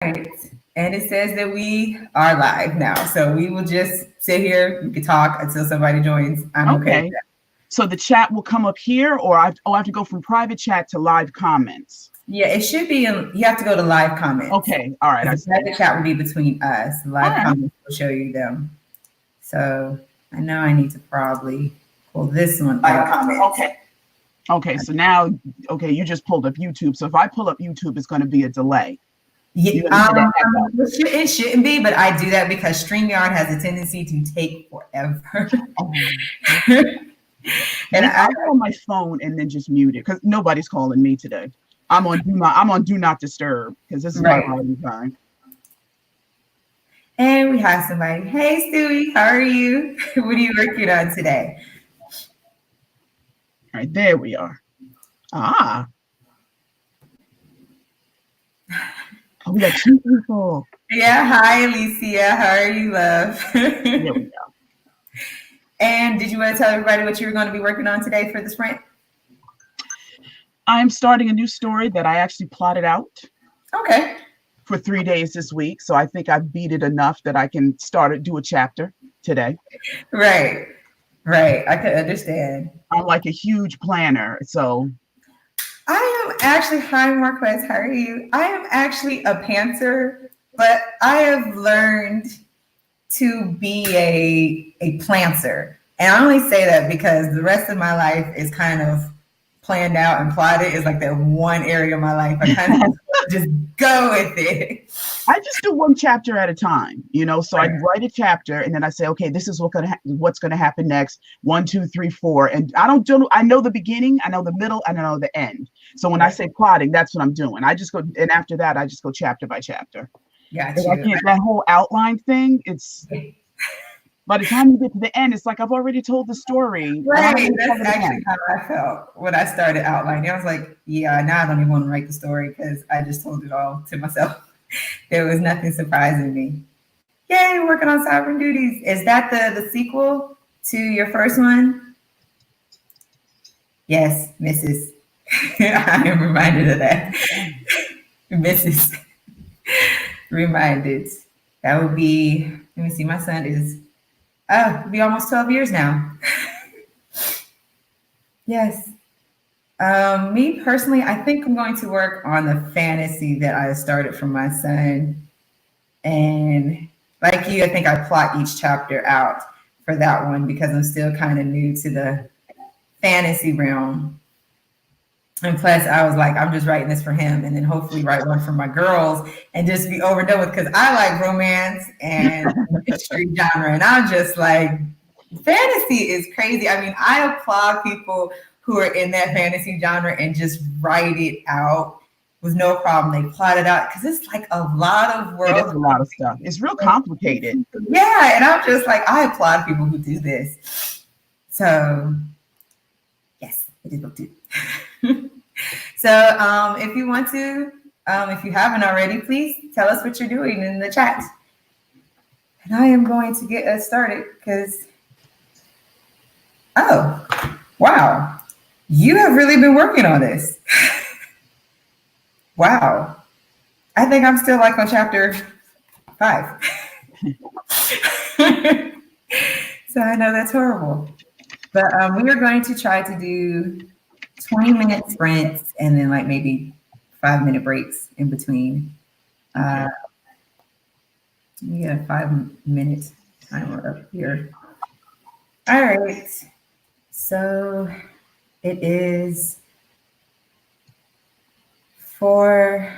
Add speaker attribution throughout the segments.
Speaker 1: Right. And it says that we are live now. So we will just sit here. We can talk until somebody joins. I'm okay with that.
Speaker 2: So the chat will come up here, or I have to go from private chat to live comments.
Speaker 1: Yeah, it should be. You have to go to live comments.
Speaker 2: Okay. All right.
Speaker 1: The private chat will be between us. Live comments will show you them. So I know I need to probably pull this one up.
Speaker 2: Okay. So now, you just pulled up YouTube. So if I pull up YouTube, it's going to be a delay.
Speaker 1: Yeah, it shouldn't be, but I do that because StreamYard has a tendency to take forever.
Speaker 2: And I go on my phone and then just mute it because nobody's calling me today. I'm on do not disturb because this is my writing time.
Speaker 1: And we have somebody. Hey, Stewie, how are you? What are you working on today?
Speaker 2: All right, there we are. Oh, we got two people.
Speaker 1: Yeah, hi, Alicia. How are you, love?
Speaker 2: There we go.
Speaker 1: And did you want to tell everybody what you were going to be working on today for the sprint?
Speaker 2: I'm starting a new story that I actually plotted out.
Speaker 1: Okay.
Speaker 2: For 3 days this week. So I think I've beat it enough that I can do a chapter today.
Speaker 1: Right. I could understand.
Speaker 2: I'm like a huge planner. So
Speaker 1: I am actually, hi Marquez, how are you? I am actually a pantser, but I have learned to be a planter. And I only say that because the rest of my life is kind of planned out and plotted. It's like that one area of my life. I kind of just go with it.
Speaker 2: I just do one chapter at a time, so I write a chapter and then I say, okay, this is what's going to happen next. 1, 2, 3, 4. And I know the beginning, I know the middle, and I know the end. So when I say plotting, that's what I'm doing. I just go, and after that, I just go chapter by chapter.
Speaker 1: Gotcha.
Speaker 2: That whole outline thing, it's by the time you get to the end, it's like I've already told the story.
Speaker 1: Right. That's actually how I felt when I started outlining. I was like, yeah, now I don't even want to write the story because I just told it all to myself. There was nothing surprising me. Yay, working on Sovereign Duties. Is that the sequel to your first one? Yes, Mrs. I am reminded of that. Mrs. Reminded. That would be, let me see, my son is, it'll be almost 12 years now. Yes. Me personally, I think I'm going to work on the fantasy that I started for my son. And like you, I think I plot each chapter out for that one because I'm still kind of new to the fantasy realm. And plus, I was like, I'm just writing this for him and then hopefully write one for my girls and just be over done with because I like romance and mystery genre. And I'm just like, fantasy is crazy. I mean, I applaud people who are in that fantasy genre and just write it out with no problem. They plot it out because it's like a lot of world.
Speaker 2: It is a lot of stuff. It's real complicated.
Speaker 1: Yeah, and I'm just like, I applaud people who do this. So, yes, it is what to do. So, if you want to, if you haven't already, please tell us what you're doing in the chat. And I am going to get us started because, oh, wow. You have really been working on this. Wow. I think I'm still like on chapter 5. So I know that's horrible. But we are going to try to do 20-minute sprints and then like maybe 5-minute breaks in between. We get a 5-minute timer up here. All right. So it is I'll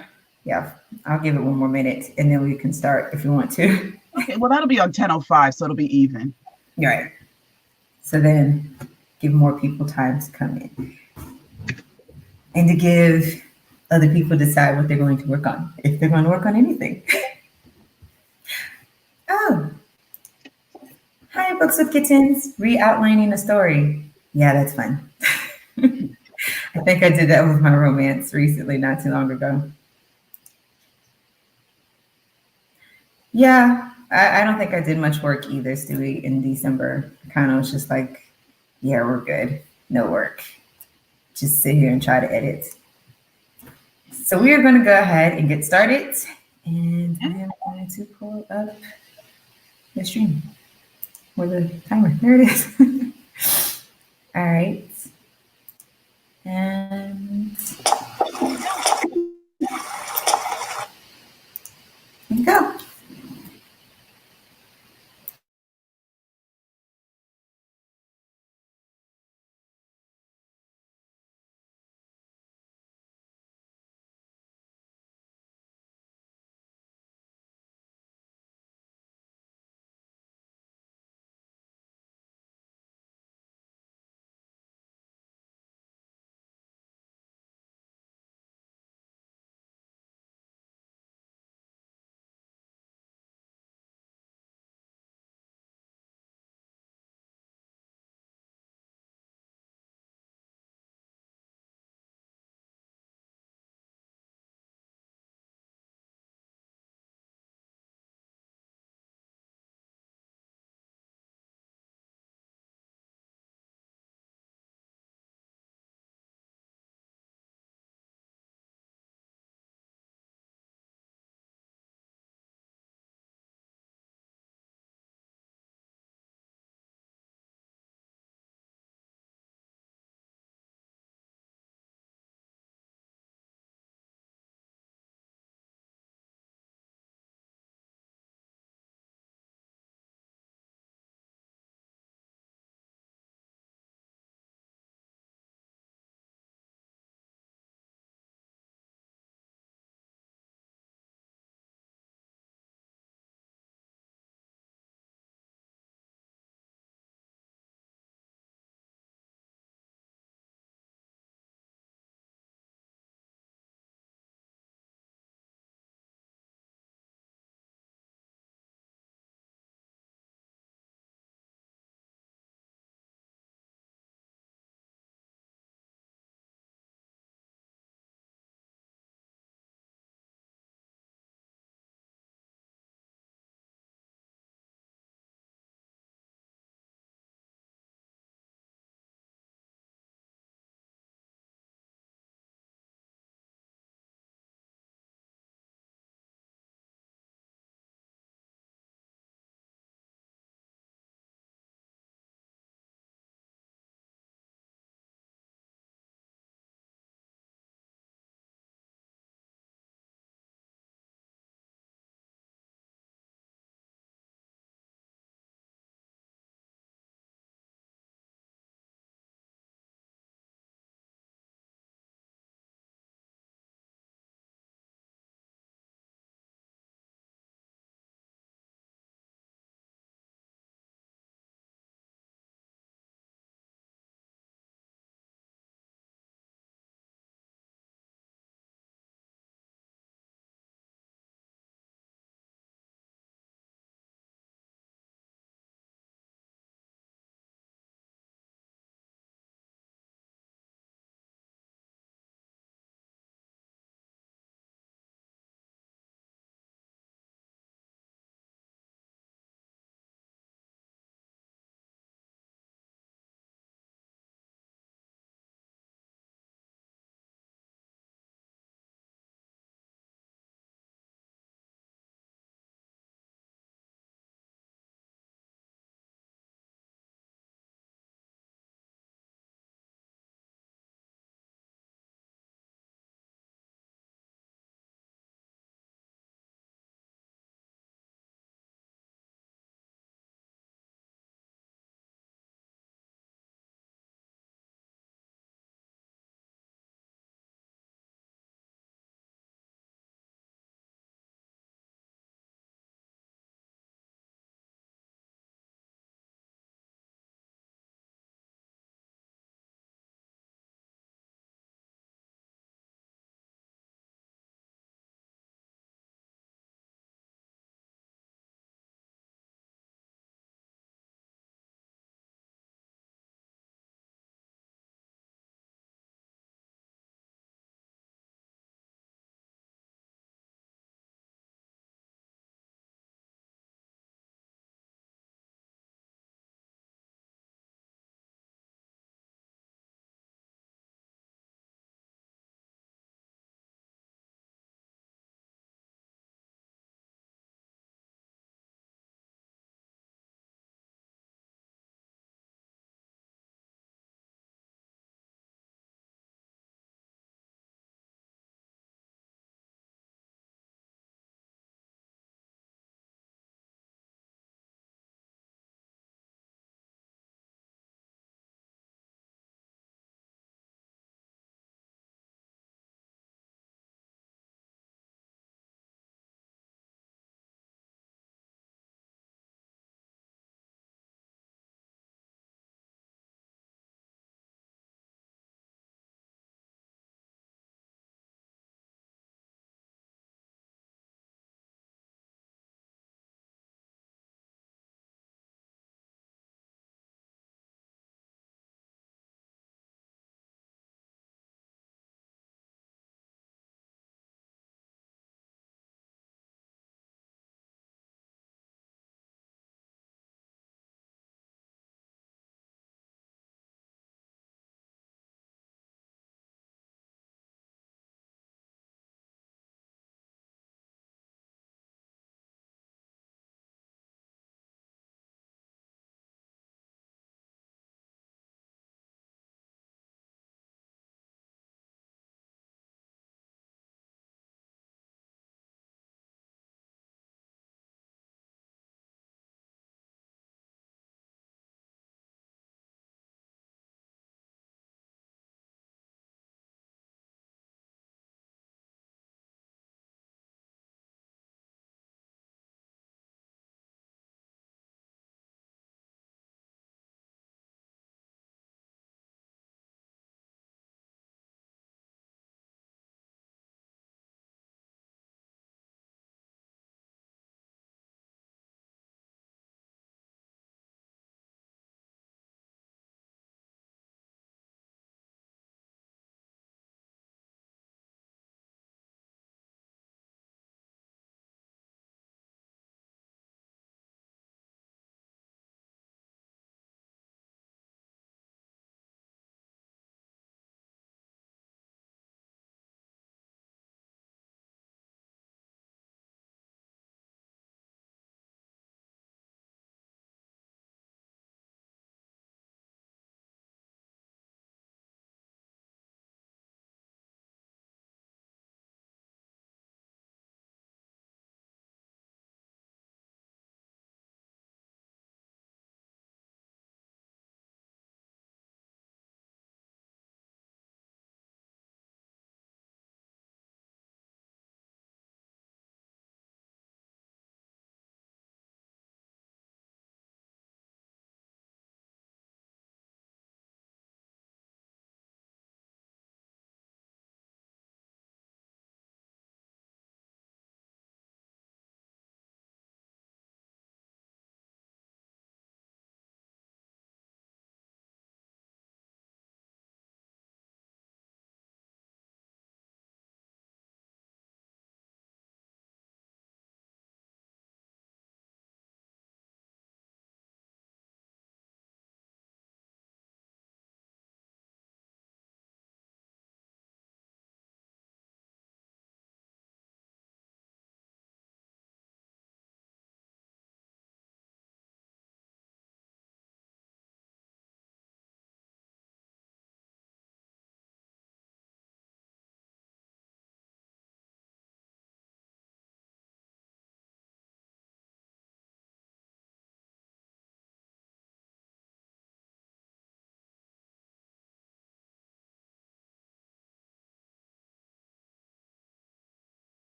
Speaker 1: give it 1 more minute and then we can start if you want to.
Speaker 2: Okay, well, that'll be on 10:05, so it'll be even.
Speaker 1: Right. So then give more people time to come in. And to give other people decide what they're going to work on, if they're going to work on anything. Oh. Hi, Books with Kittens, re-outlining a story. Yeah, that's fun. I think I did that with my romance recently, not too long ago. Yeah, I don't think I did much work either, Stewie, in December. Kind of was just like, yeah, we're good. No work. Just sit here and try to edit. So we are going to go ahead and get started. And I am going to pull up the stream or the timer. There it is. All right. And go.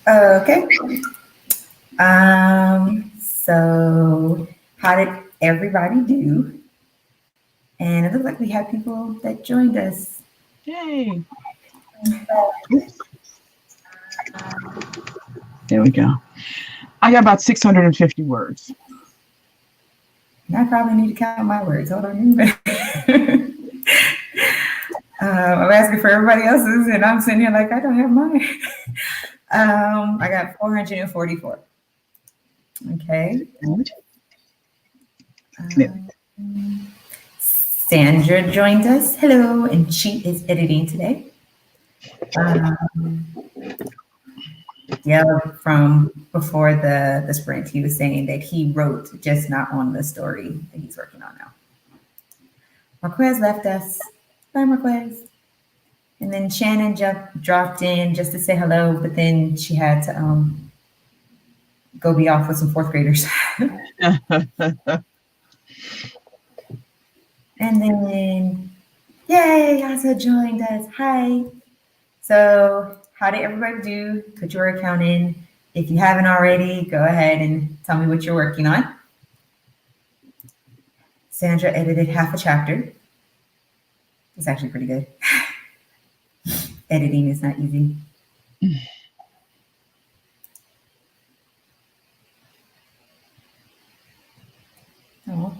Speaker 1: Okay. So how did everybody do? And it looks like we have people that joined us.
Speaker 2: Yay. Oops. There we go. I got about 650 words.
Speaker 1: I probably need to count my words. Hold on. I'm asking for everybody else's, and I'm sitting here like I don't have mine. I got 444. Okay. Sandra joined us. Hello, and she is editing today. Yeah, from before the sprint, he was saying that he wrote, just not on the story that he's working on now. Marquez left us. Bye, Marquez. And then Shannon dropped in just to say hello, but then she had to go be off with some fourth graders. And then, yay, Asa joined us. Hi. So how did everybody do? Put your account in. If you haven't already, go ahead and tell me what you're working on. Sandra edited half a chapter. It's actually pretty good. Editing is not easy. Oh,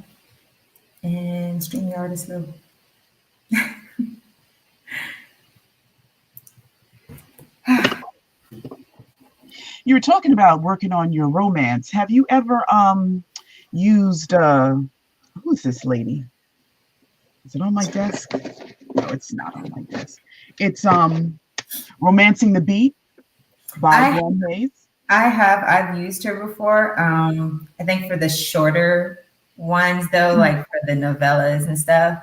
Speaker 1: and StreamYard is slow.
Speaker 2: You were talking about working on your romance. Have you ever used who's this lady? Is it on my desk? No, it's not on my desk. It's Romancing the Beat by Gwen Hayes.
Speaker 1: I've used her before. I think for the shorter ones though, like for the novellas and stuff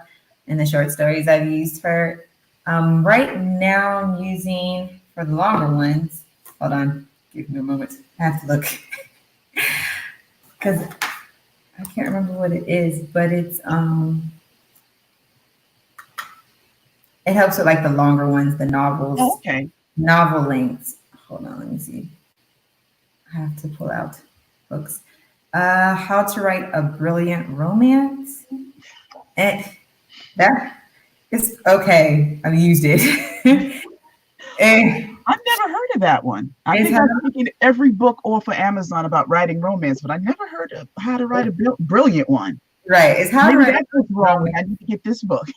Speaker 1: and the short stories, I've used her. Right now I'm using for the longer ones. Hold on, give me a moment. I have to look because I can't remember what it is, but it's it helps with like the longer ones, the novels.
Speaker 2: Oh, okay.
Speaker 1: Novel lengths. Hold on, let me see. I have to pull out books. How to Write a Brilliant Romance. And that is okay. I've used it. And
Speaker 2: I've never heard of that one. I think I'm taking every book off of Amazon about writing romance, but I never heard of How to Write a Brilliant One.
Speaker 1: Right. It's How to
Speaker 2: Maybe
Speaker 1: Write.
Speaker 2: That's what's wrong. I need to get this book.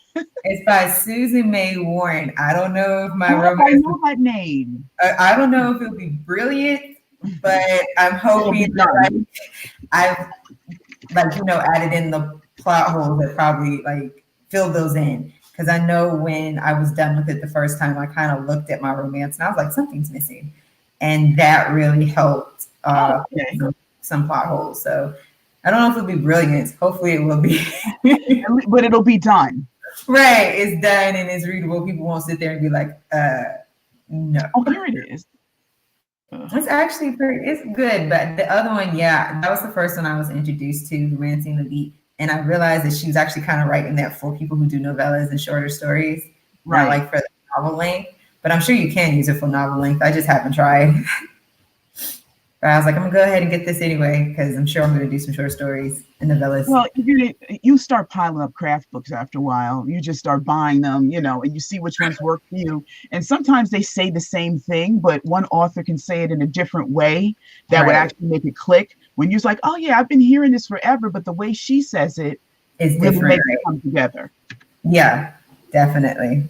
Speaker 1: It's by Susan May Warren. I don't know if my romance.
Speaker 2: I know that name.
Speaker 1: I don't know if it'll be brilliant, but I'm hoping that I've added in the plot holes that probably like filled those in. Because I know when I was done with it the first time, I kind of looked at my romance and I was like, something's missing. And that really helped some plot holes. So I don't know if it'll be brilliant. Hopefully it will be.
Speaker 2: But it'll be done.
Speaker 1: Right. It's done and it's readable. People won't sit there and be like, no.
Speaker 2: Oh, here it is.
Speaker 1: It's actually it's good. But the other one, yeah, that was the first one I was introduced to, Romancing the Beat. And I realized that she was actually kind of writing that for people who do novellas and shorter stories, right? Not like for the novel length. But I'm sure you can use it for novel length. I just haven't tried. But I was like, I'm gonna go ahead and get this anyway because I'm sure I'm gonna do some short stories and novellas.
Speaker 2: Well, you start piling up craft books after a while. You just start buying them, and you see which ones work for you. And sometimes they say the same thing, but one author can say it in a different way that would actually make it click. When you're like, oh yeah, I've been hearing this forever, but the way she says it is really makes it come together.
Speaker 1: Yeah, definitely.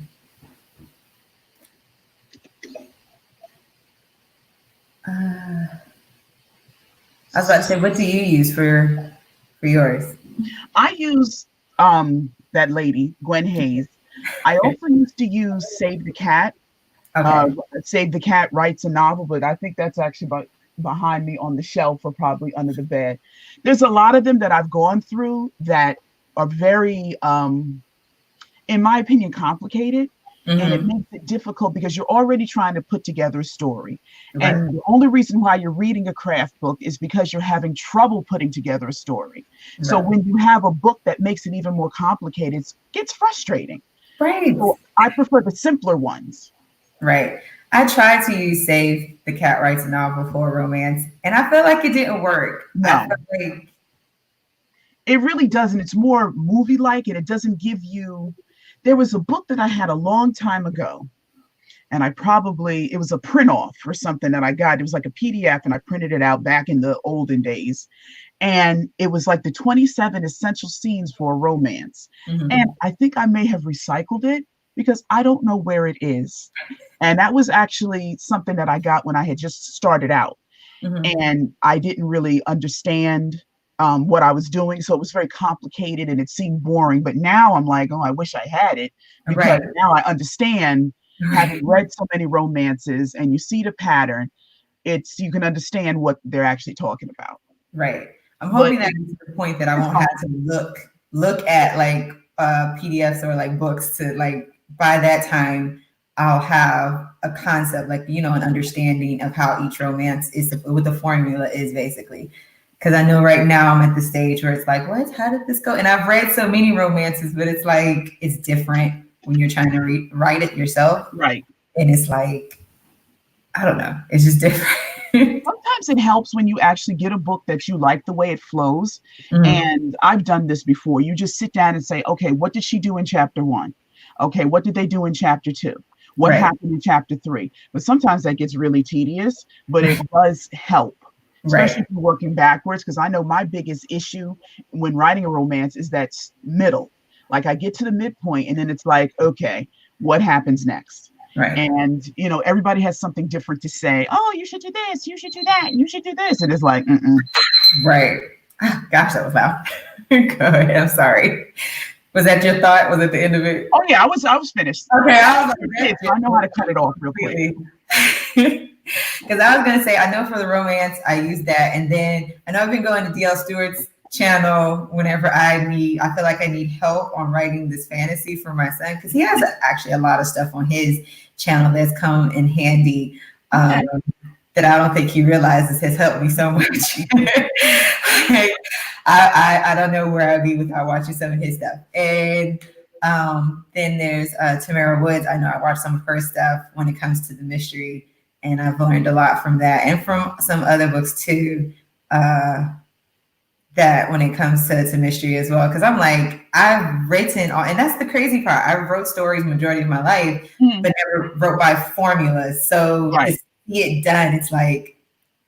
Speaker 1: I was about to say, what do you use for yours?
Speaker 2: I use that lady, Gwen Hayes. I also used to use Save the Cat. Okay. Save the Cat writes a novel, but I think that's actually behind me on the shelf or probably under the bed. There's a lot of them that I've gone through that are very, in my opinion, complicated. Mm-hmm. And it makes it difficult because you're already trying to put together a story. Right. And the only reason why you're reading a craft book is because you're having trouble putting together a story. Right. So when you have a book that makes it even more complicated, it gets frustrating.
Speaker 1: Right.
Speaker 2: So I prefer the simpler ones.
Speaker 1: Right. I tried to use Save the Cat Writes novel for romance, and I felt like it didn't work. I
Speaker 2: No,
Speaker 1: felt like
Speaker 2: it really doesn't. It's more movie-like, and it doesn't give you. There was a book that I had a long time ago, and it was a print off or something that I got. It was like a PDF, and I printed it out back in the olden days. And it was like the 27 essential scenes for a romance. And
Speaker 1: mhm,
Speaker 2: I think I may have recycled it because I don't know where it is. And that was actually something that I got when I had just started out.
Speaker 1: mhm,
Speaker 2: And I didn't really understand what I was doing. So it was very complicated and it seemed boring. But now I'm like, oh, I wish I had it because
Speaker 1: right,
Speaker 2: now I understand, having
Speaker 1: right,
Speaker 2: read so many romances and you see the pattern, you can understand what they're actually talking about.
Speaker 1: right. I'm
Speaker 2: But
Speaker 1: hoping that gets to the point that I
Speaker 2: it's
Speaker 1: won't
Speaker 2: hard.
Speaker 1: have to look at like PDFs or like books to like by that time I'll have a concept like an understanding of how each romance is what the formula is basically. Because I know right now I'm at the stage where it's like, what? How did this go? And I've read so many romances, but it's like it's different when you're trying to write it yourself,
Speaker 2: Right.
Speaker 1: and it's like I don't know, it's just different.
Speaker 2: Sometimes it helps when you actually get a book that you like the way it flows.
Speaker 1: Mhm.
Speaker 2: And I've done this before. You just sit down and say, okay, what did she do in chapter one? Okay, what did they do in chapter two? What
Speaker 1: Right,
Speaker 2: happened in chapter three? But sometimes that gets really tedious, but it does help, especially
Speaker 1: right,
Speaker 2: if you're working backwards. Because I know my biggest issue when writing a romance is that middle. Like I get to the midpoint and then it's like, okay, what happens next?
Speaker 1: right,
Speaker 2: And everybody has something different to say. Oh, you should do this, you should do that, you should do this, and it's like, mm-mm.
Speaker 1: right. Gosh, that was loud. Go ahead. I'm sorry. Was that your thought? Was it the end of it?
Speaker 2: Oh yeah, I was finished.
Speaker 1: Okay,
Speaker 2: I
Speaker 1: I
Speaker 2: have
Speaker 1: was
Speaker 2: two
Speaker 1: like,
Speaker 2: kids, so I know how to cut it off real quick.
Speaker 1: completely. Because I was gonna say, I know for the romance, I use that, and then I know I've been going to DL Stewart's channel whenever I feel like I need help on writing this fantasy for my son because he has actually a lot of stuff on his channel that's come in handy.
Speaker 2: Okay.
Speaker 1: That I don't think he realizes has helped me so much. Like, I don't know where I'd be without watching some of his stuff. And then there's Tamara Woods. I know I watched some of her stuff when it comes to the mystery, and I've learned a lot from that and from some other books too. That when it comes to mystery as well, because I'm like I've written all, and that's the crazy part. I wrote stories majority of my life,
Speaker 2: Mhm.
Speaker 1: but never wrote by formulas. So to
Speaker 2: Right.
Speaker 1: see it done, it's like,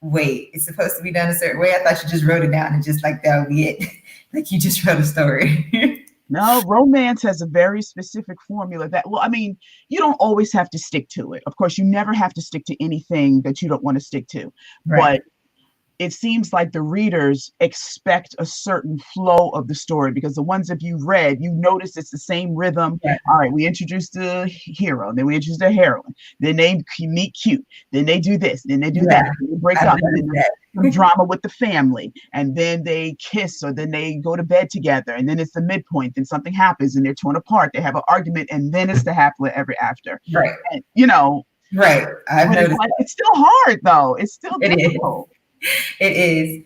Speaker 1: wait, it's supposed to be done a certain way. I thought you just wrote it down and just like that would be it. Like you just wrote a story.
Speaker 2: No, romance has a very specific formula that, well, I mean, you don't always have to stick to it. Of course, you never have to stick to anything that you don't want to stick to.
Speaker 1: Right.
Speaker 2: But it seems like the readers expect a certain flow of the story because the ones that you've read, you notice it's the same rhythm.
Speaker 1: Yeah.
Speaker 2: All right, we introduce the hero, then we introduce the heroine, then they meet cute, then they do this, then they do
Speaker 1: Yeah.
Speaker 2: that, then they break
Speaker 1: I've
Speaker 2: up, and then
Speaker 1: noticed
Speaker 2: there's
Speaker 1: that.
Speaker 2: some drama with the family, and then they kiss, or then they go to bed together, and then it's the midpoint, then something happens, and they're torn apart, they have an argument, and then it's the happily ever after.
Speaker 1: Right.
Speaker 2: And
Speaker 1: Right. I've
Speaker 2: but it's
Speaker 1: noticed
Speaker 2: like
Speaker 1: that.
Speaker 2: it's still hard though. It's still
Speaker 1: It is.
Speaker 2: difficult.
Speaker 1: It is.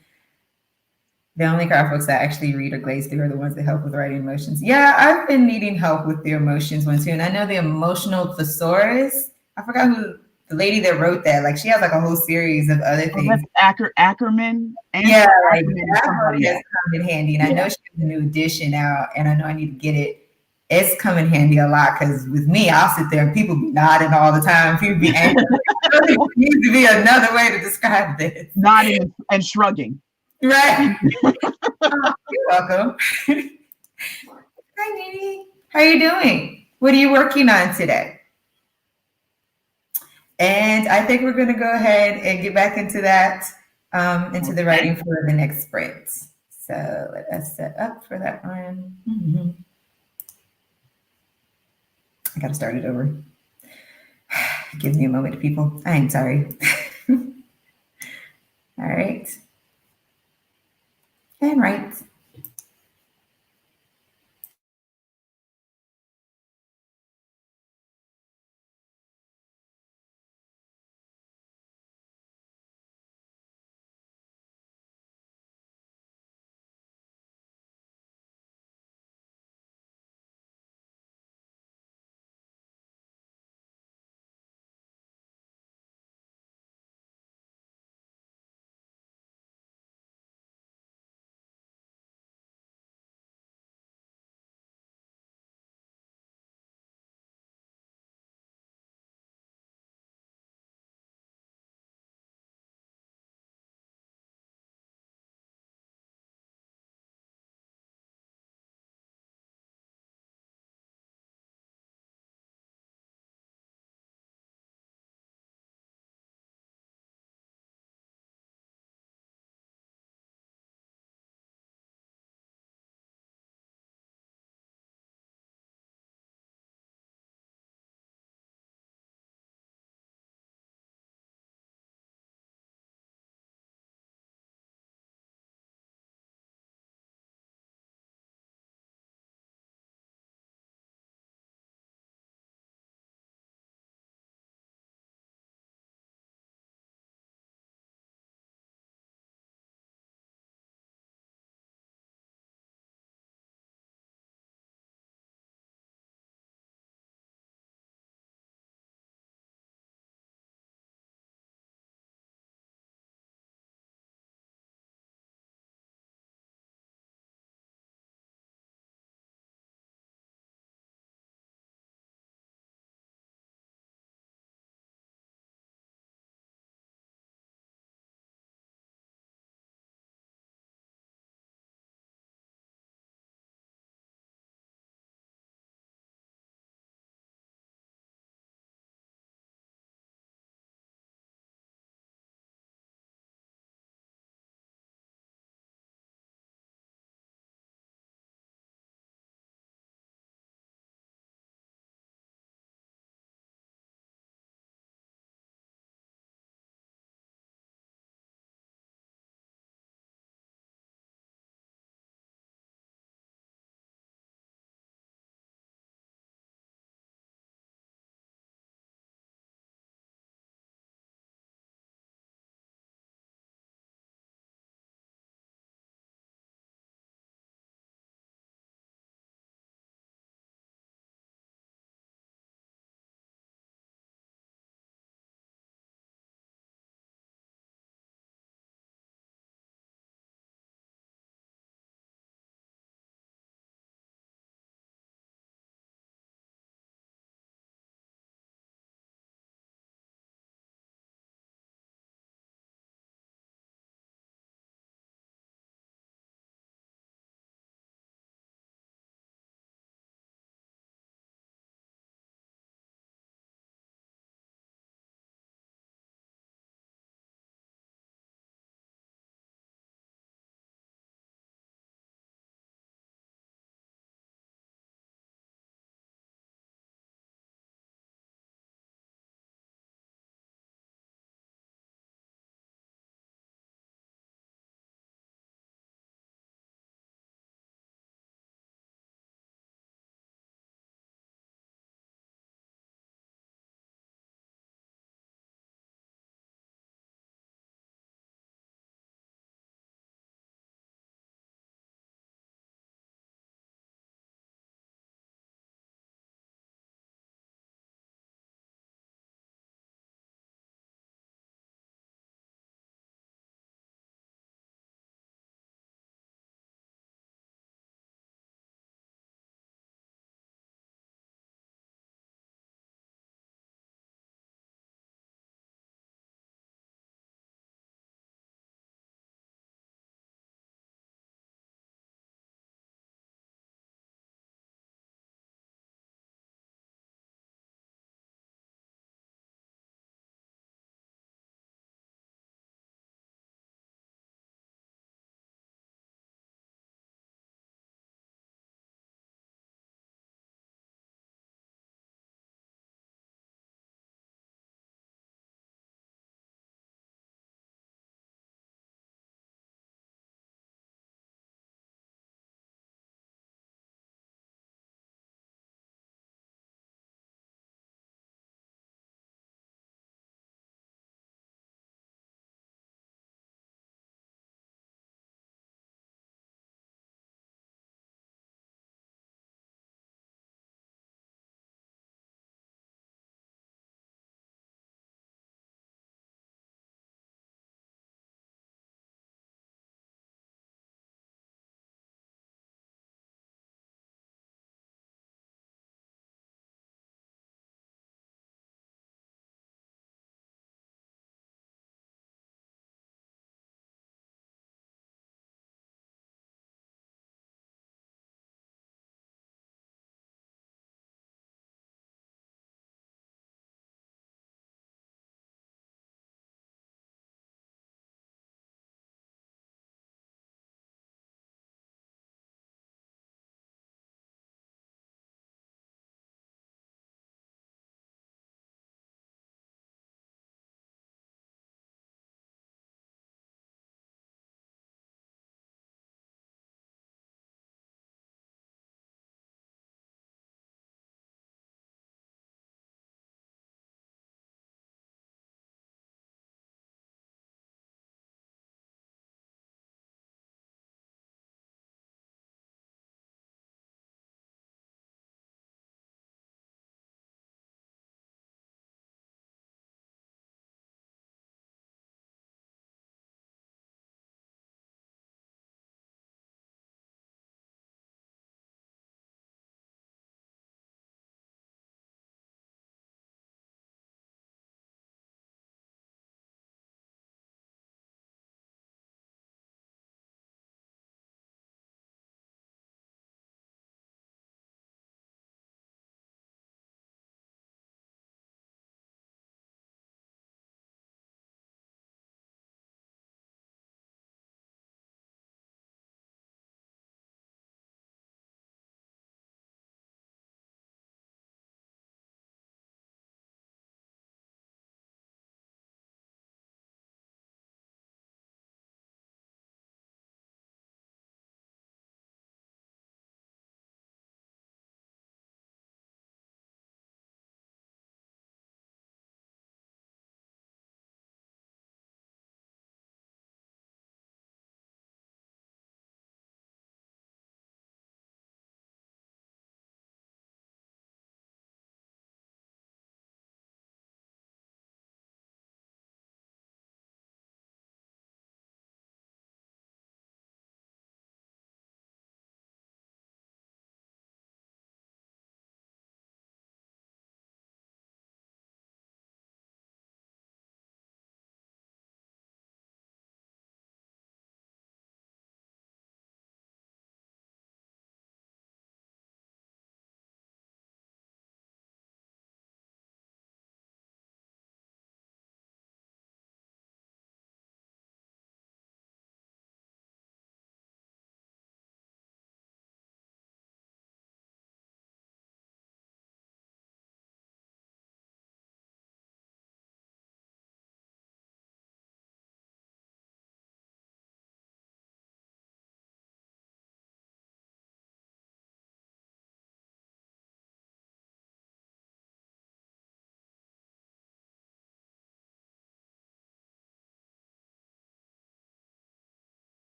Speaker 1: The only crowd folks that actually read or glaze through are the ones that help with writing emotions. Yeah, I've been needing help with the emotions one too. And I know the emotional thesaurus. I forgot who the lady that wrote that. Like she has like a whole series of other
Speaker 2: Oh, that's
Speaker 1: things.
Speaker 2: Ackerman,
Speaker 1: Yeah,
Speaker 2: Angela
Speaker 1: like
Speaker 2: Ackerman, and
Speaker 1: that book
Speaker 2: somebody
Speaker 1: has
Speaker 2: else.
Speaker 1: come in handy. And I know
Speaker 2: Yeah.
Speaker 1: she has a new edition out, and I know I need to get it. It's come in handy a lot because with me, I'll sit there and people be nodding all the time. People be angry. There needs to be another way to describe this.
Speaker 2: Nodding and shrugging.
Speaker 1: Right. You're welcome. Hi, Nene. How are you doing? What are you working on today? And I think we're going to go ahead and get back into that, into the
Speaker 2: Okay.
Speaker 1: writing for the next sprint. So let us set up for that one. I got to start it over. Give me a moment, people. I am sorry. All right. And right.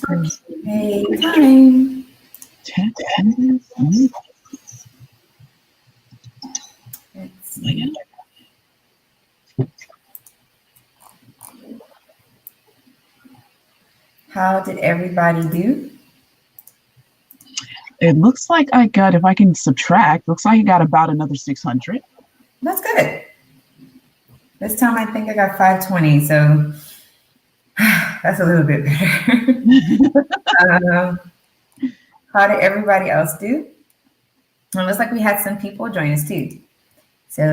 Speaker 1: Okay, time.
Speaker 2: 10 minutes.
Speaker 1: Let's see. How did everybody do?
Speaker 2: It looks like I got, if I can subtract, looks like I got about another 600.
Speaker 1: That's good. This time I think I got 520, so that's a little bit better. How did everybody else do? It looks like we had some people join us too. So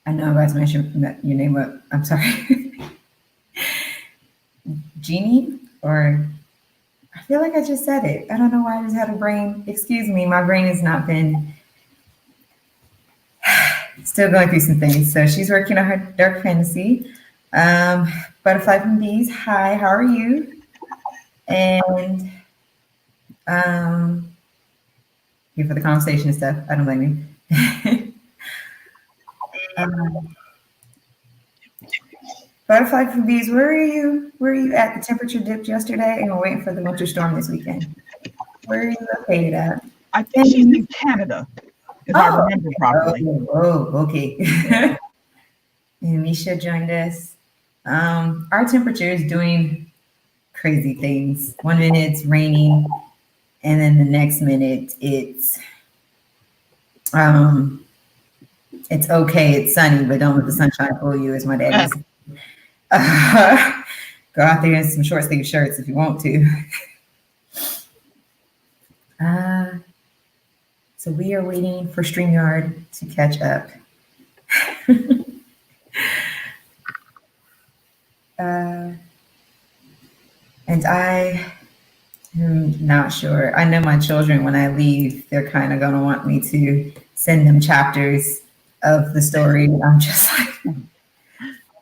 Speaker 1: I know I'm about to mention your name up. I'm sorry. Jeannie, or I feel like I just said it. I don't know why I just had a brain. Excuse me, my brain has not been still going through some things. So she's working on her dark fantasy. Butterfly from Bees, hi, how are you? And here for the conversation and stuff. I don't blame you. Butterfly from Bees, where are you? Where are you at? The temperature dipped yesterday, and we're waiting for the winter storm this weekend. Where are you located at?
Speaker 2: I think she's in Canada, if I remember properly.
Speaker 1: Okay. And Misha joined us. Our temperature is doing crazy things. 1 minute it's raining, and then the next minute it's okay, it's sunny, but don't let the sunshine fool you, as my dad used to say. Go out there in some short sleeve shirts if you want to. So we are waiting for StreamYard to catch up. And I am not sure. I know my children, when I leave, they're kind of going to want me to send them chapters of the story. I'm just like,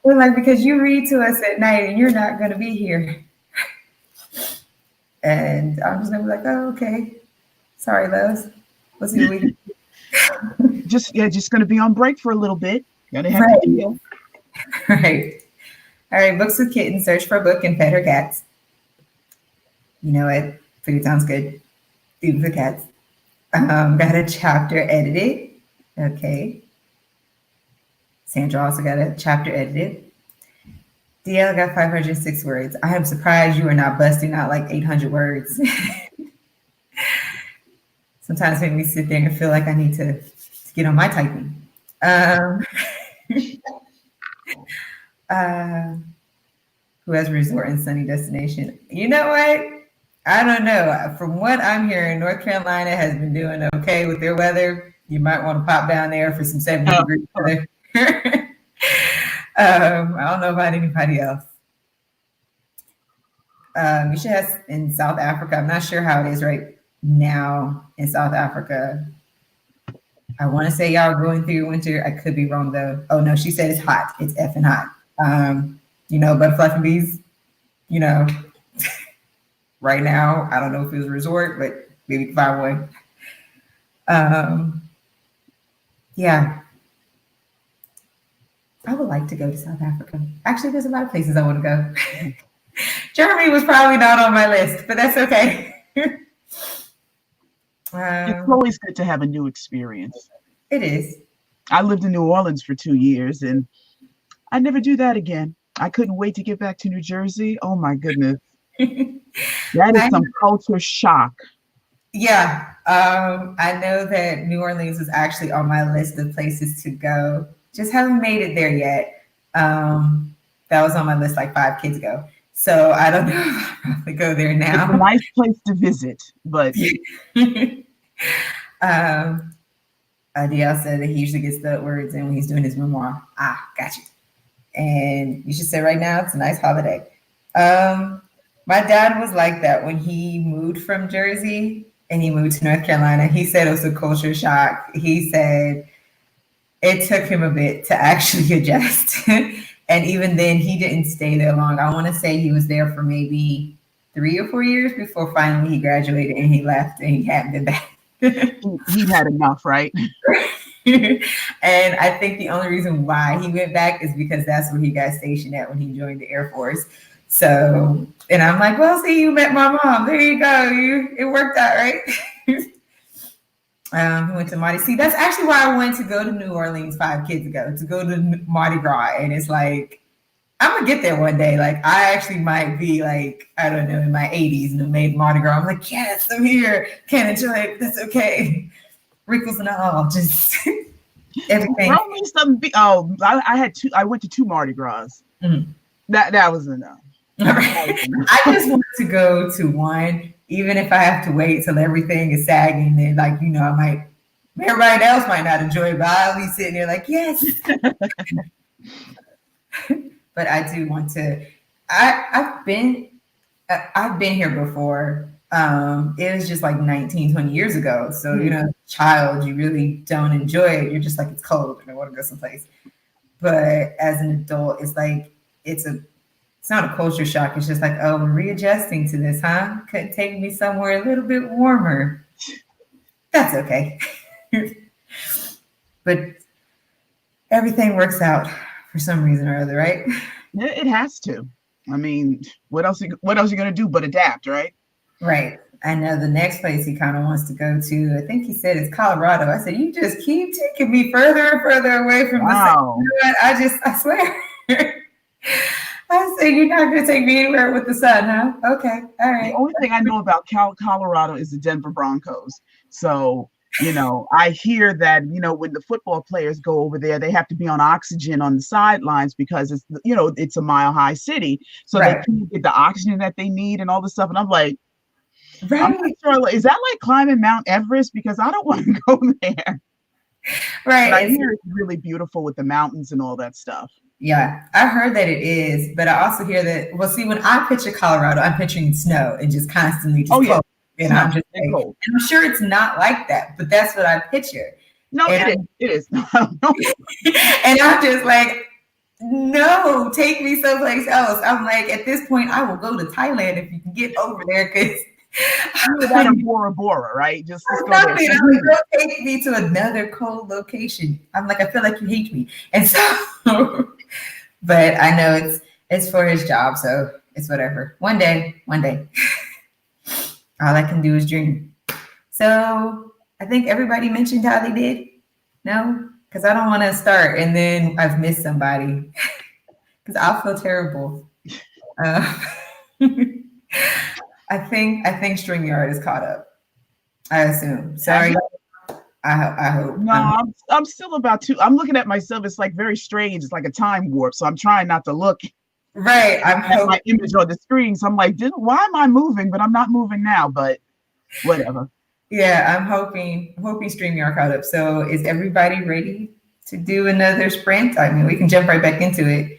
Speaker 1: we're like, because you read to us at night and you're not going to be here. And I'm just going to be like, oh, okay. Sorry, loves. We'll see what we can.
Speaker 2: Just going to be on break for a little bit. Gonna have to deal.
Speaker 1: Right. All right, books with kittens. Search for a book and pet her cats. You know what? Food sounds good. Food for cats. Got a chapter edited. Okay. Sandra also got a chapter edited. DL got 506 words. I am surprised you are not busting out like 800 words. Sometimes make me sit there and feel like I need to get on my typing. Who has a resort and sunny destination? You know what? I don't know. From what I'm hearing, North Carolina has been doing okay with their weather. You might want to pop down there for some 70 degree weather. I don't know about anybody else. Misha has in South Africa. I'm not sure how it is right now in South Africa. I want to say y'all are going through winter. I could be wrong though. Oh no, she said it's hot. It's effing hot. You know, Butterfly from Bees, you know, right now, I don't know if it was a resort, but maybe you can find one. Yeah. I would like to go to South Africa. Actually, there's a lot of places I want to go. Germany was probably not on my list, but that's okay.
Speaker 2: It's always good to have a new experience.
Speaker 1: It is.
Speaker 2: I lived in New Orleans for 2 years, and I'd never do that again. I couldn't wait to get back to New Jersey. Oh my goodness. That is some culture shock. Yeah.
Speaker 1: I know that New Orleans is actually on my list of places to go. Just haven't made it there yet. That was on my list like 5 kids ago. So I don't know if I'll probably go there now.
Speaker 2: It's a nice place to visit, but
Speaker 1: DL said that he usually gets the words in when he's doing his memoir. Got you. And you should say right now, it's a nice holiday. My dad was like that when he moved from Jersey and he moved to North Carolina. He said it was a culture shock. He said it took him a bit to actually adjust. And even then, he didn't stay there long. I want to say he was there for maybe 3 or 4 years before finally he graduated and he left and he hadn't been back.
Speaker 2: He'd had enough, right?
Speaker 1: And I think the only reason why he went back is because that's where he got stationed at when he joined the Air Force. So, and I'm like, well, see, you met my mom. There you go. It worked out, right? He went to Mardi. See, that's actually why I wanted to go to New Orleans 5 kids ago, to go to Mardi Gras. And it's like, I'm gonna get there one day. Like, I actually might be like, I don't know, in my 80s and have made Mardi Gras. I'm like, yes, I'm here. Can't enjoy it. That's okay. Wrinkles and all, just everything.
Speaker 2: Tell me something. I had two. I went to 2 Mardi Gras.
Speaker 1: Mm-hmm.
Speaker 2: That was enough.
Speaker 1: Right. I just want to go to one, even if I have to wait till everything is sagging. And like, you know, I might, everybody else might not enjoy it, but I'll be sitting there like, yes. But I do want to. I've been here before. It was just like 19, 20 years ago. So, you know, child, you really don't enjoy it. You're just like, it's cold and I want to go someplace. But as an adult, it's like, it's not a culture shock. It's just like, oh, I'm readjusting to this, huh? Could take me somewhere a little bit warmer. That's okay. But everything works out for some reason or other, right?
Speaker 2: It has to. I mean, what else are you going to do but adapt, right?
Speaker 1: Right. I know the next place he kind of wants to go to, I think he said it's Colorado. I said, you just keep taking me further and further away from the sun. I swear. I said, you're not going to take me anywhere with the sun, huh? Okay. All right.
Speaker 2: The only thing I know about Colorado is the Denver Broncos. So, you know, I hear that, you know, when the football players go over there, they have to be on oxygen on the sidelines because it's, you know, it's a mile-high city. So they can't get the oxygen that they need and all this stuff. And I'm like, I'm not sure, is that like climbing Mount Everest? Because I don't want to go there.
Speaker 1: Right.
Speaker 2: But I hear it's really beautiful with the mountains and all that stuff.
Speaker 1: Yeah, I heard that it is, but I also hear that, well, see, when I picture Colorado, I'm picturing snow and just constantly just cold. And I'm just like,
Speaker 2: cold.
Speaker 1: And I'm sure it's not like that, but that's what I picture.
Speaker 2: No, it is.
Speaker 1: And I'm just like, no, take me someplace else. I'm like, at this point, I will go to Thailand if you can get over there, because
Speaker 2: Bora Bora, right? Just go
Speaker 1: there. Don't take me to another cold location. I'm like, I feel like you hate me, and so. But I know it's for his job, so it's whatever. One day. All I can do is dream. So I think everybody mentioned how they did. No, because I don't want to start and then I've missed somebody, because I'll feel terrible. I think StreamYard is caught up. I assume. Sorry. I hope.
Speaker 2: No, I'm still about to. I'm looking at myself. It's like very strange. It's like a time warp. So I'm trying not to look.
Speaker 1: Right. I'm
Speaker 2: at my image on the screen. So I'm like, why am I moving? But I'm not moving now. But whatever.
Speaker 1: Yeah, I'm hoping StreamYard caught up. So is everybody ready to do another sprint? I mean, we can jump right back into it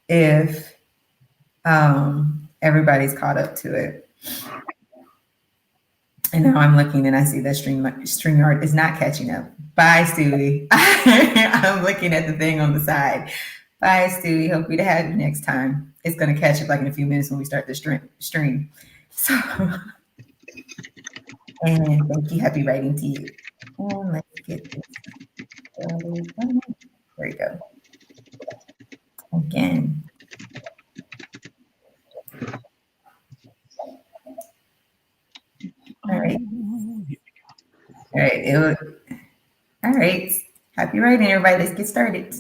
Speaker 1: if everybody's caught up to it. And now I'm looking and I see that StreamYard is not catching up. Bye, Stewie. I'm looking at the thing on the side. Bye, Stewie. Hope to have you next time. It's going to catch up like in a few minutes when we start the stream. So, and thank you. Happy writing to you. And let's get this. There we go. Again. All right. All right. All right. Happy writing, everybody. Let's get started.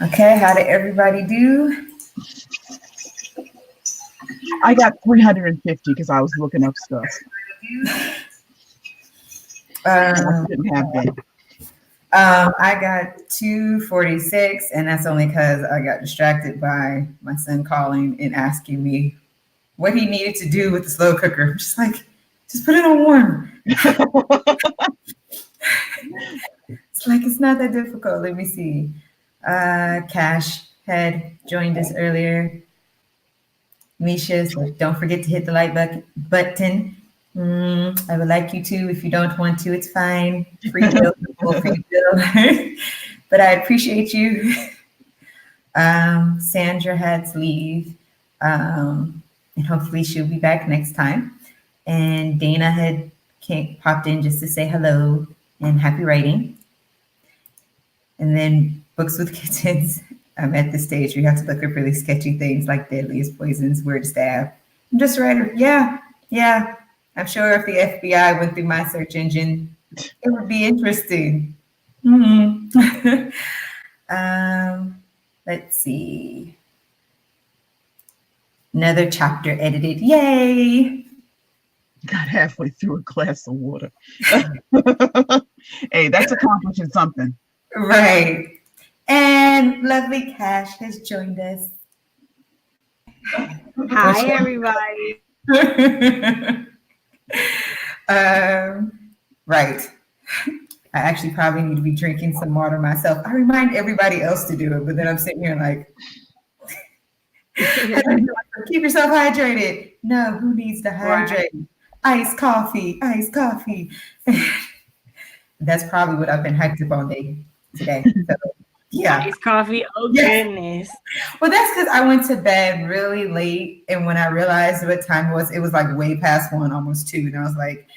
Speaker 1: Okay, how did everybody do?
Speaker 2: I got 350 because I was looking up stuff. I didn't have that.
Speaker 1: I got 246, and that's only because I got distracted by my son calling and asking me what he needed to do with the slow cooker. I'm just like, just put it on warm. It's like, it's not that difficult. Let me see. Cash had joined us earlier. Misha, so don't forget to hit the like button. I would like you to. If you don't want to, it's fine. Free will, free will. But I appreciate you. Sandra had to leave. And hopefully she'll be back next time. And Dana had popped in just to say hello and happy writing. And then Books with Kittens. I'm at the stage where you have to look up really sketchy things like deadliest poisons, where to stab. I'm just a writer. Yeah. I'm sure if the FBI went through my search engine, it would be interesting. Let's see. Another chapter edited. Yay!
Speaker 2: Got halfway through a glass of water. Hey, that's accomplishing something.
Speaker 1: Right. And lovely Cash has joined us.
Speaker 3: Hi, everybody.
Speaker 1: Right. I actually probably need to be drinking some water myself. I remind everybody else to do it, but then I'm sitting here like, keep yourself hydrated. No, who needs to hydrate? Right. Iced coffee. That's probably what I've been hyped up all day today. So, yeah.
Speaker 3: Iced coffee. Oh, yes. Goodness.
Speaker 1: Well, that's because I went to bed really late. And when I realized what time it was like way past 1, almost 2. And I was like,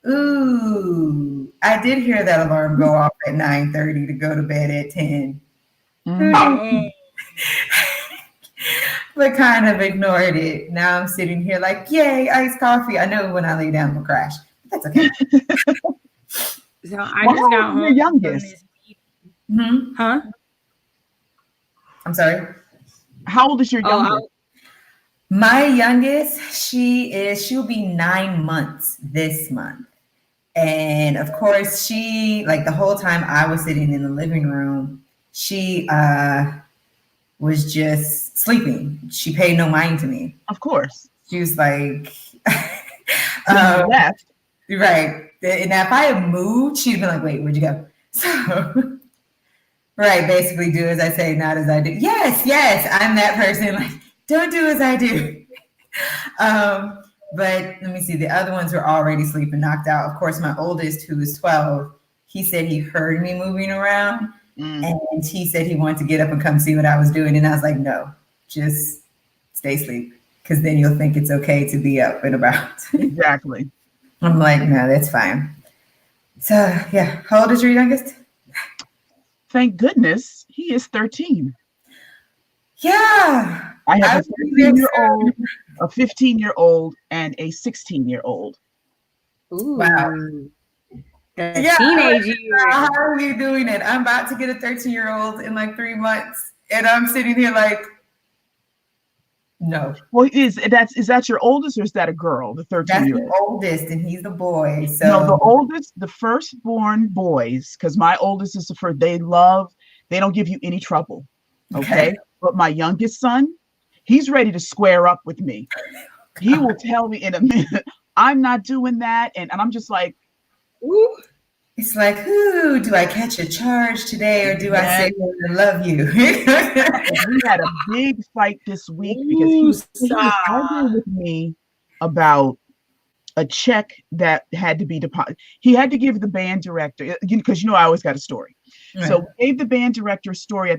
Speaker 1: ooh, I did hear that alarm go off at 9:30 to go to bed at 10. Mm-hmm. But kind of ignored it. Now I'm sitting here like, yay, iced coffee. I know when I lay down, I'll crash. That's okay.
Speaker 3: So I just got home.
Speaker 2: Your youngest.
Speaker 3: Huh?
Speaker 1: I'm sorry.
Speaker 2: How old is your youngest?
Speaker 1: My youngest, she'll be 9 months this month. And of course, she, like the whole time I was sitting in the living room, she was just sleeping. She paid no mind to me.
Speaker 2: Of course.
Speaker 1: She was like,
Speaker 2: left.
Speaker 1: Right. And if I had moved, she'd been like, wait, where'd you go? So, right, basically do as I say, not as I do. Yes, I'm that person. Like, don't do as I do. But let me see, the other ones were already sleeping, knocked out. Of course, my oldest, who is 12, he said he heard me moving around. And he said he wanted to get up and come see what I was doing. And I was like, no, just stay asleep, because then you'll think it's okay to be up and about.
Speaker 2: Exactly.
Speaker 1: I'm like, no, that's fine. So, yeah. How old is your youngest?
Speaker 2: Thank goodness he is 13.
Speaker 1: Yeah.
Speaker 2: I have a 13-year-old, a 15-year-old, and a 16-year-old.
Speaker 3: Ooh.
Speaker 1: Wow.
Speaker 3: The teenage years.
Speaker 1: How are you doing it? I'm about to get a 13-year-old in like 3 months, and I'm sitting here like, no.
Speaker 2: Well, is that your oldest, or is that a girl? The 13-year-old.
Speaker 1: That's the oldest, and he's the boy. So
Speaker 2: no, the oldest, the firstborn boys, because my oldest is the first. They don't give you any trouble. Okay. But my youngest son, he's ready to square up with me. He will tell me in a minute, I'm not doing that, and I'm just like, ooh.
Speaker 1: It's like, ooh, do I catch a charge today, or do I say I love you?
Speaker 2: We had a big fight this week because he was arguing with me about a check that had to be deposited. He had to give the band director, because I always got a story. Right. So we gave the band director a story a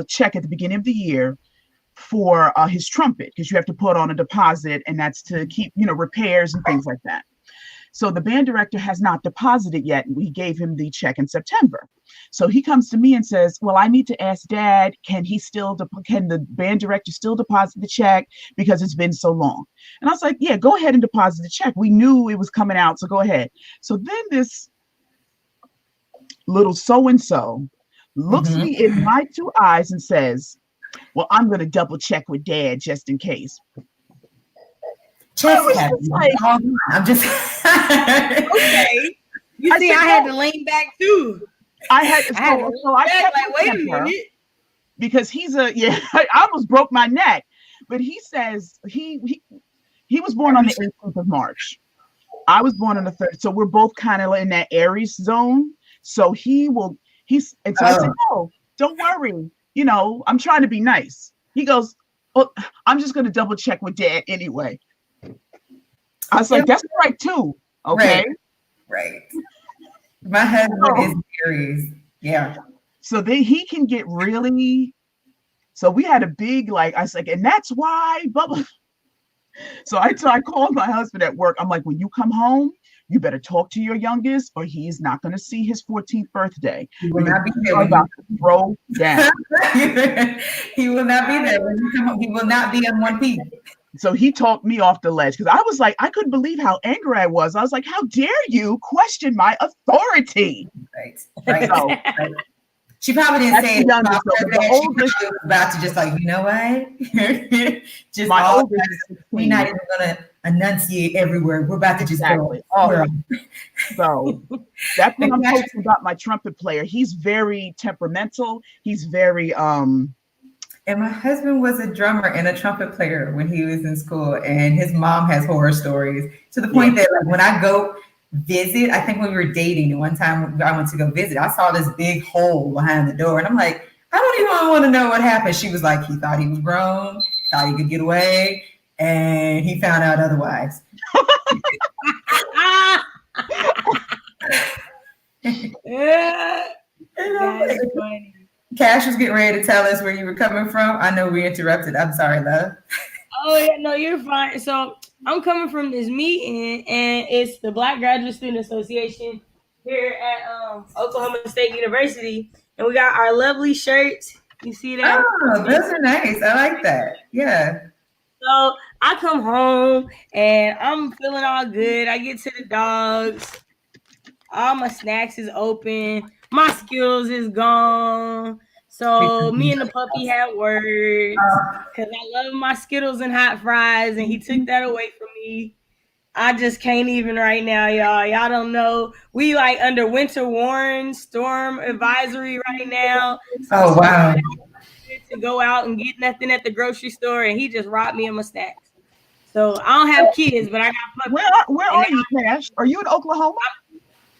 Speaker 2: check at the beginning of the year for his trumpet, because you have to put on a deposit, and that's to keep, repairs and things like that. So the band director has not deposited yet. And we gave him the check in September. So he comes to me and says, well, I need to ask Dad, can the band director still deposit the check, because it's been so long? And I was like, yeah, go ahead and deposit the check. We knew it was coming out, so go ahead. So then this little so-and-so looks me in my 2 eyes and says, well, I'm going to double check with Dad just in case.
Speaker 1: I'm just
Speaker 3: okay. You see, I had to lean back too.
Speaker 2: I kept
Speaker 3: wait a minute.
Speaker 2: Because I almost broke my neck. But he says he was born on the 18th of March. I was born on the 3rd. So we're both kind of in that Aries zone. So I said, no, don't worry. You know, I'm trying to be nice. He goes, well, I'm just going to double check with Dad anyway. I was like, that's right too. Okay.
Speaker 1: Right. My husband is Aries. Yeah.
Speaker 2: So he can get really, so we had a big, I was like, and that's why, blah. So I called my husband at work. I'm like, when you come home, you better talk to your youngest or he's not going to see his 14th birthday.
Speaker 1: He will not be there.
Speaker 2: About to throw down.
Speaker 1: He will not be there when you come home. He will not be in one piece.
Speaker 2: So he talked me off the ledge because I was like, I couldn't believe how angry I was. I was like, how dare you question my authority?
Speaker 1: Right. So, she probably didn't say it. The oldest was about to just you know what? Just
Speaker 2: my
Speaker 1: all
Speaker 2: oldest,
Speaker 1: we're not even going to enunciate everywhere. We're about to just go.
Speaker 2: So that's what I'm hoping about my trumpet player. He's very temperamental. He's very
Speaker 1: And my husband was a drummer and a trumpet player when he was in school, and his mom has horror stories to the point that when I go visit, I think when we were dating, and one time I went to go visit, I saw this big hole behind the door, and I'm like, I don't even want to know what happened. She was like, he thought he was grown, thought he could get away, and he found out otherwise.
Speaker 3: That's funny.
Speaker 1: Cash was getting ready to tell us where you were coming from. I know we interrupted. I'm sorry, love.
Speaker 3: Oh, yeah, no, you're fine. So I'm coming from this meeting, and it's the Black Graduate Student Association here at Oklahoma State University, and we got our lovely shirts. You see that?
Speaker 1: Oh, those are nice. I like that. Yeah.
Speaker 3: So I come home, and I'm feeling all good. I get to the dogs. All my snacks is open. My Skittles is gone. So me and the puppy had words because I love my Skittles and hot fries, and he took that away from me. I just can't even right now, y'all. Y'all don't know. We under winter warning storm advisory right now.
Speaker 1: Oh, wow.
Speaker 3: To go out and get nothing at the grocery store, and he just robbed me of my snacks. So I don't have kids, but I got puppies.
Speaker 2: Where are you, Cash? Are you in Oklahoma?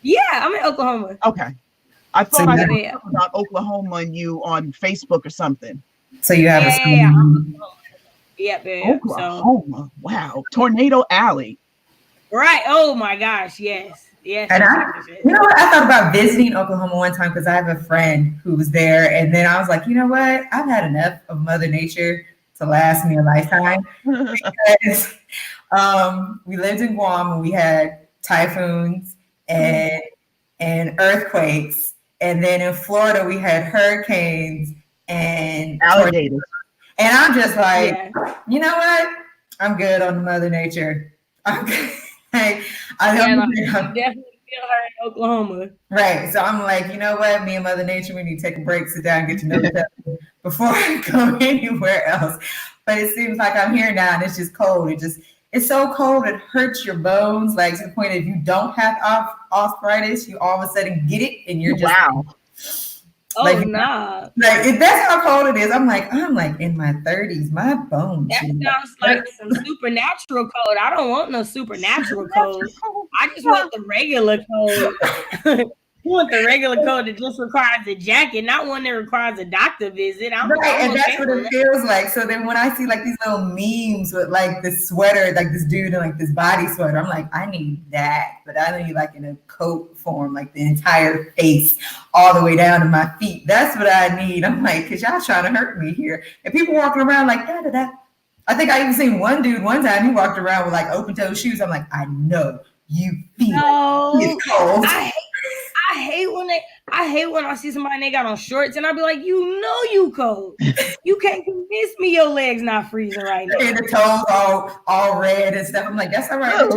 Speaker 3: Yeah, I'm in Oklahoma.
Speaker 2: Okay. I thought I heard about Oklahoma and you on Facebook or something.
Speaker 1: So you have
Speaker 2: Oklahoma. So, wow. Tornado Alley.
Speaker 3: Right. Oh my gosh. Yes. Yes.
Speaker 1: And you know what? I thought about visiting Oklahoma one time because I have a friend who was there. And then I was like, you know what? I've had enough of Mother Nature to last me a lifetime. Because we lived in Guam and we had typhoons and earthquakes. And then in Florida, we had hurricanes and
Speaker 2: alligators.
Speaker 1: And I'm just like, you know what? I'm good on Mother Nature. I'm good. I
Speaker 3: definitely feel her in Oklahoma.
Speaker 1: Right. So I'm like, you know what? Me and Mother Nature, we need to take a break, sit down, get to know each other before I go anywhere else. But it seems like I'm here now and it's just cold. It's so cold, it hurts your bones, to the point that if you don't have arthritis, you all of a sudden get it and you're just
Speaker 3: nah.
Speaker 1: That's how cold it is. I'm like in my 30s, my bones.
Speaker 3: That sounds like some supernatural cold. I don't want no supernatural cold. I just want the regular cold. You want the regular cold that just requires a jacket, not one that requires a doctor visit.
Speaker 1: And that's what it feels like. So then when I see these little memes with this sweater, this dude in this body sweater, I'm like, I need that, but I need in a coat form, the entire face all the way down to my feet. That's what I need. I'm like, because y'all trying to hurt me here. And people walking around da-da-da. I think I even seen one dude one time, he walked around with open-toe shoes. I'm like, I know you feel it's cold.
Speaker 3: I hate when I see somebody and they got on shorts and I be like, you cold. You can't convince me your legs not freezing right now.
Speaker 1: And the toes all red and stuff. I'm like, that's all right.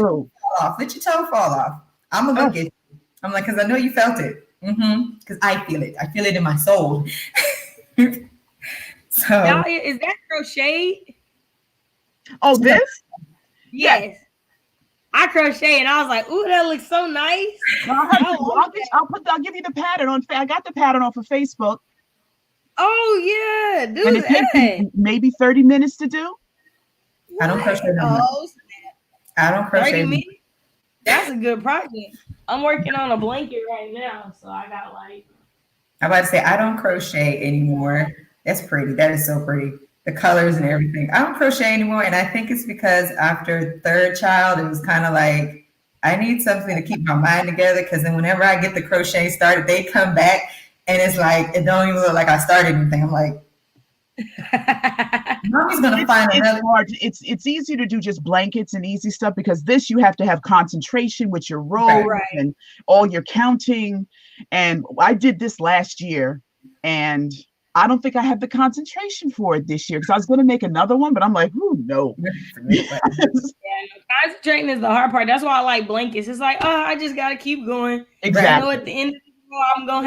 Speaker 1: Let your toe fall off. I'm gonna look at you. I'm like, because I know you felt it. Because I feel it. I feel it in my soul. So
Speaker 3: Dahlia, is that crochet?
Speaker 2: Oh, this?
Speaker 3: Yes. I crochet and I was like, ooh, that looks so nice.
Speaker 2: No, I'll give you the pattern on. I got the pattern off of Facebook.
Speaker 3: Oh yeah, do
Speaker 2: And it takes
Speaker 3: that.
Speaker 2: maybe 30 minutes to do.
Speaker 1: I don't crochet no more.
Speaker 3: Oh,
Speaker 1: I don't crochet.
Speaker 3: 30 minutes? That's a good project. I'm working on a blanket right now, so I got like.
Speaker 1: I'm about to say I don't crochet anymore. That's pretty. That is so pretty. The colors and everything. I don't crochet anymore, and I think it's because after third child, it was kind of like I need something to keep my mind together. Because then whenever I get the crochet started, they come back, and it's like it don't even look like I started anything. I'm like, mommy's gonna find another.
Speaker 2: Hard. It's easy to do just blankets and easy stuff because this you have to have concentration with your rows and all your counting. And I did this last year, and I don't think I have the concentration for it this year because I was going to make another one, but I'm like, no.
Speaker 3: Concentrating is the hard part. That's why I like blankets. It's like, I just got to keep going.
Speaker 2: Exactly.
Speaker 3: I know at the end of the day, I'm gonna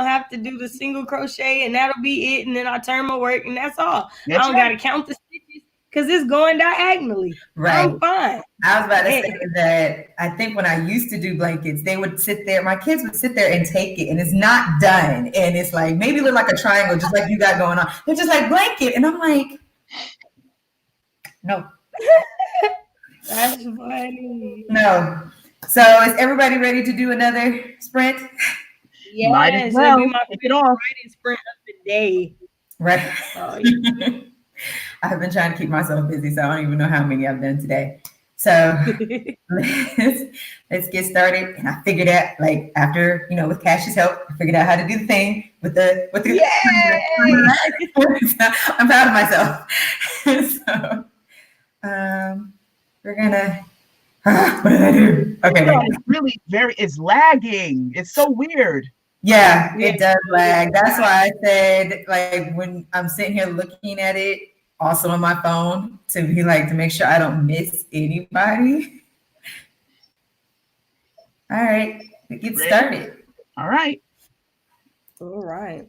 Speaker 3: have to do the single crochet, and that'll be it. And then I turn my work, and that's all. I don't got to count the stitches because it's going diagonally.
Speaker 1: Right.
Speaker 3: I'm fine.
Speaker 1: I was about to say that I think when I used to do blankets, they would sit there, my kids would sit there and take it, and it's not done. And it's like, maybe look like a triangle, just like you got going on. They're just like, blanket. And I'm like, no.
Speaker 3: That's funny.
Speaker 1: No. So is everybody ready to do another sprint?
Speaker 3: Yes,
Speaker 2: might as well.
Speaker 3: It'll be my writing sprint of the day.
Speaker 1: Right.
Speaker 3: Oh, yeah.
Speaker 1: I've been trying to keep myself busy, so I don't even know how many I've done today. So let's get started. And I figured out, like, after, with KaShay's help, I figured out how to do the thing with the so I'm proud of myself. So we're gonna what did I do? Okay.
Speaker 2: It's lagging. It's so weird.
Speaker 1: Yeah, it does lag. That's why I said, like, when I'm sitting here looking at it, also on my phone, to make sure I don't miss anybody. All right, let's get started.
Speaker 2: All right.
Speaker 3: All right.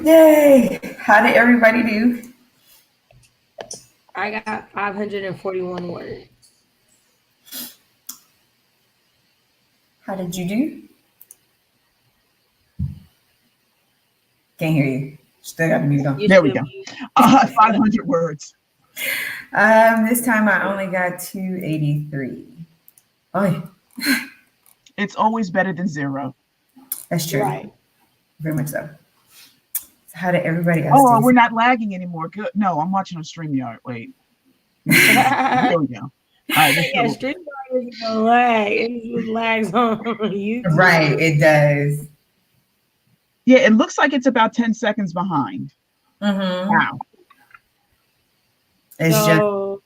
Speaker 1: Yay! How did everybody do?
Speaker 3: I got 541 words.
Speaker 1: How did you do? Can't hear you. Still got the mute on.
Speaker 2: There we go. 500 words.
Speaker 1: This time I only got 283. Oh,
Speaker 2: It's always better than 0.
Speaker 1: that's true.
Speaker 3: Right.
Speaker 1: Very much so. So how did everybody else
Speaker 2: Oh,
Speaker 1: do?
Speaker 2: we're not lagging anymore. Good. No, I'm watching on StreamYard. Wait. There we go. All right.
Speaker 3: Yeah, StreamYard is gonna lag. It just lags on YouTube.
Speaker 1: Right, it does.
Speaker 2: Yeah, it looks like it's about 10 seconds behind.
Speaker 1: Mm-hmm.
Speaker 2: Wow.
Speaker 1: It's just
Speaker 3: So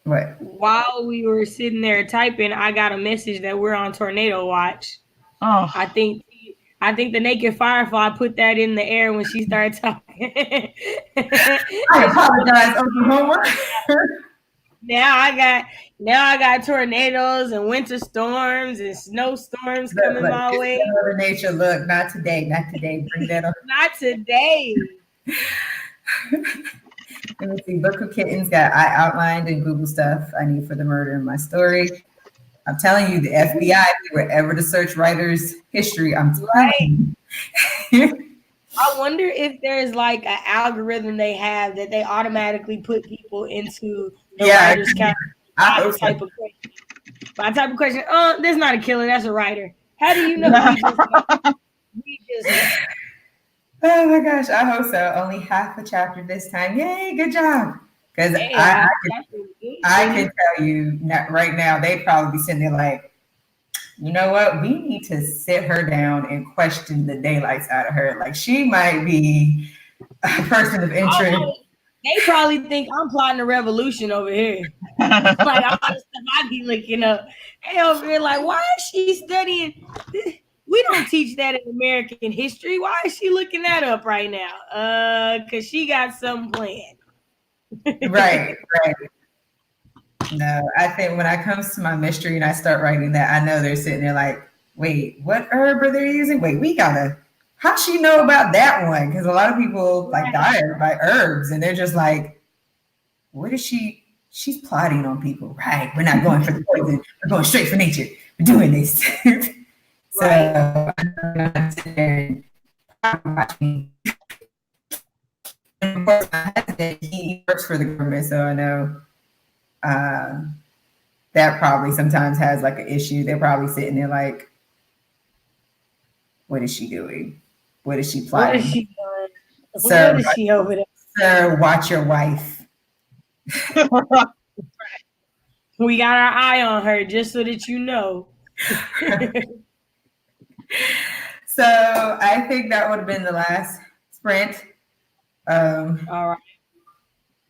Speaker 1: what?
Speaker 3: while we were sitting there typing, I got a message that we're on tornado watch.
Speaker 2: Oh,
Speaker 3: I think the Naked FireFly put that in the air when she started talking.
Speaker 1: I apologize, Oklahoma.
Speaker 3: Now I got tornadoes and winter storms and snowstorms coming my way.
Speaker 1: Mother Nature, look, not today. Bring that up.
Speaker 3: Not today.
Speaker 1: Let me see. Book of Kittens got I outlined in Google stuff I need for the murder in my story. I'm telling you, the FBI, if they were ever to search writers' history, I'm telling you.
Speaker 3: I wonder if there's like an algorithm they have that they automatically put people into the writer's category.
Speaker 1: I hope so.
Speaker 3: Type of question. My type of question, that's not a killer, that's a writer. How do you know? We just know.
Speaker 1: Oh my gosh, I hope so. Only half a chapter this time. Yay, good job. Because I can tell you right now, they'd probably be sitting there like, you know what? We need to sit her down and question the daylights out of her. Like, she might be a person of interest.
Speaker 3: They probably think I'm plotting a revolution over here. Like, all the stuff I be looking up. Hey, over here, like, why is she studying? We don't teach that in American history. Why is she looking that up right now? Because she got something planned.
Speaker 1: Right. No, I think when it comes to my mystery and I start writing that, I know they're sitting there like, wait, what herb are they using? Wait, how'd she know about that one? Because a lot of people like die by herbs and they're just like, where does she's plotting on people, right? We're not going for the poison. We're going straight for nature. We're doing this. So I'm sitting there watching. And of course, my husband, he works for the government, so I know that probably sometimes has like an issue. They're probably sitting there like, what is she doing? What is she plotting?
Speaker 3: What is she doing?
Speaker 1: So,
Speaker 3: what is she over there?
Speaker 1: Sir, watch your wife.
Speaker 3: We got our eye on her, just so that you know.
Speaker 1: So I think that would have been the last sprint.
Speaker 3: All right.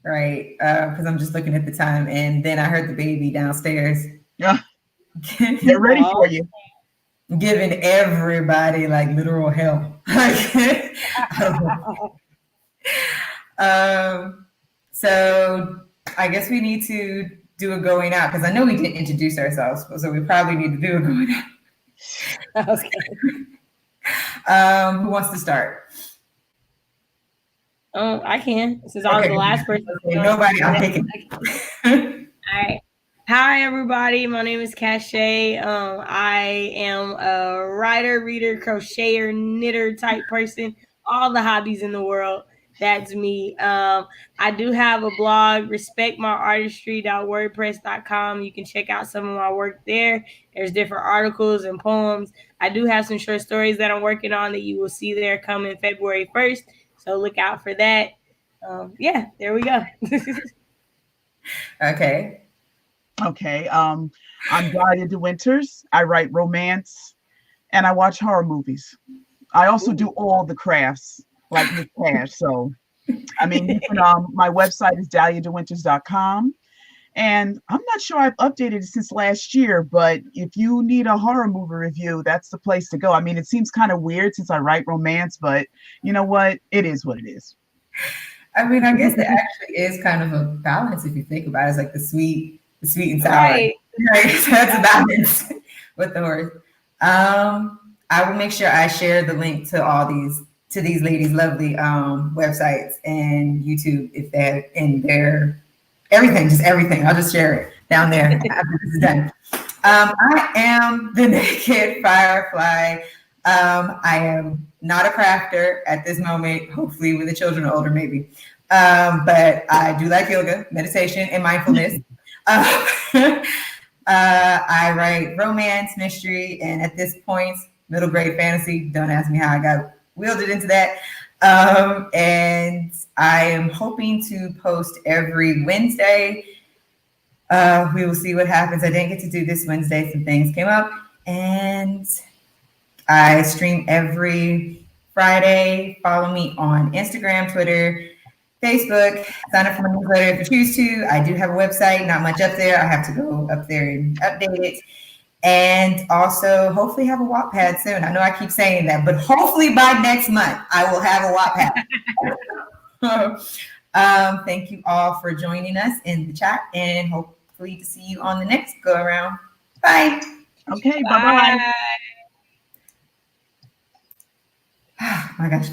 Speaker 1: Right, because I'm just looking at the time, and then I heard the baby downstairs.
Speaker 2: Yeah, they're ready for you.
Speaker 1: Giving everybody like literal hell. So I guess we need to do a going out because I know we didn't introduce ourselves, so we probably need to do a going out.
Speaker 3: Okay.
Speaker 1: Who wants to start?
Speaker 3: I can, since I was the last person.
Speaker 1: Okay, nobody, I'm picking.
Speaker 3: All right. Hi, everybody. My name is KaShay. I am a writer, reader, crocheter, knitter type person. All the hobbies in the world. That's me. I do have a blog, respectmyartistry.wordpress.com. You can check out some of my work there. There's different articles and poems. I do have some short stories that I'm working on that you will see there coming February 1st. So look out for that. Yeah, there we go.
Speaker 1: Okay.
Speaker 2: I'm Dahlia DeWinters. I write romance and I watch horror movies. I also do all the crafts like Miss Cash. So, I mean, you can, my website is dahliadewinters.com. And I'm not sure I've updated it since last year, but if you need a horror movie review, that's the place to go. I mean, it seems kind of weird since I write romance, but you know what? It is what it is.
Speaker 1: I mean, I guess it actually is kind of a balance if you think about it. It's like the sweet and sour.
Speaker 3: Right.
Speaker 1: So that's a balance with the horror. I will make sure I share the link to all these to these ladies' lovely websites and YouTube if they're in their everything, just everything. I'll just share it down there after this is done. I am the Naked FireFly. I am not a crafter at this moment, hopefully when the children are older, maybe. But I do like yoga, meditation, and mindfulness. I write romance, mystery, and at this point, middle grade fantasy. Don't ask me how I got wielded into that. And I am hoping to post every Wednesday. We will see what happens. I didn't get to do this Wednesday. Some things came up. And I stream every Friday. Follow me on Instagram, Twitter, Facebook. Sign up for my newsletter if you choose to. I do have a website, not much up there. I have to go up there and update it. And also hopefully have a Wattpad soon. I know I keep saying that, but hopefully by next month, I will have a Wattpad. Thank you all for joining us in the chat and hopefully to see you on the next go around. Bye.
Speaker 2: Okay, bye-bye.
Speaker 3: Bye.
Speaker 1: Oh my gosh.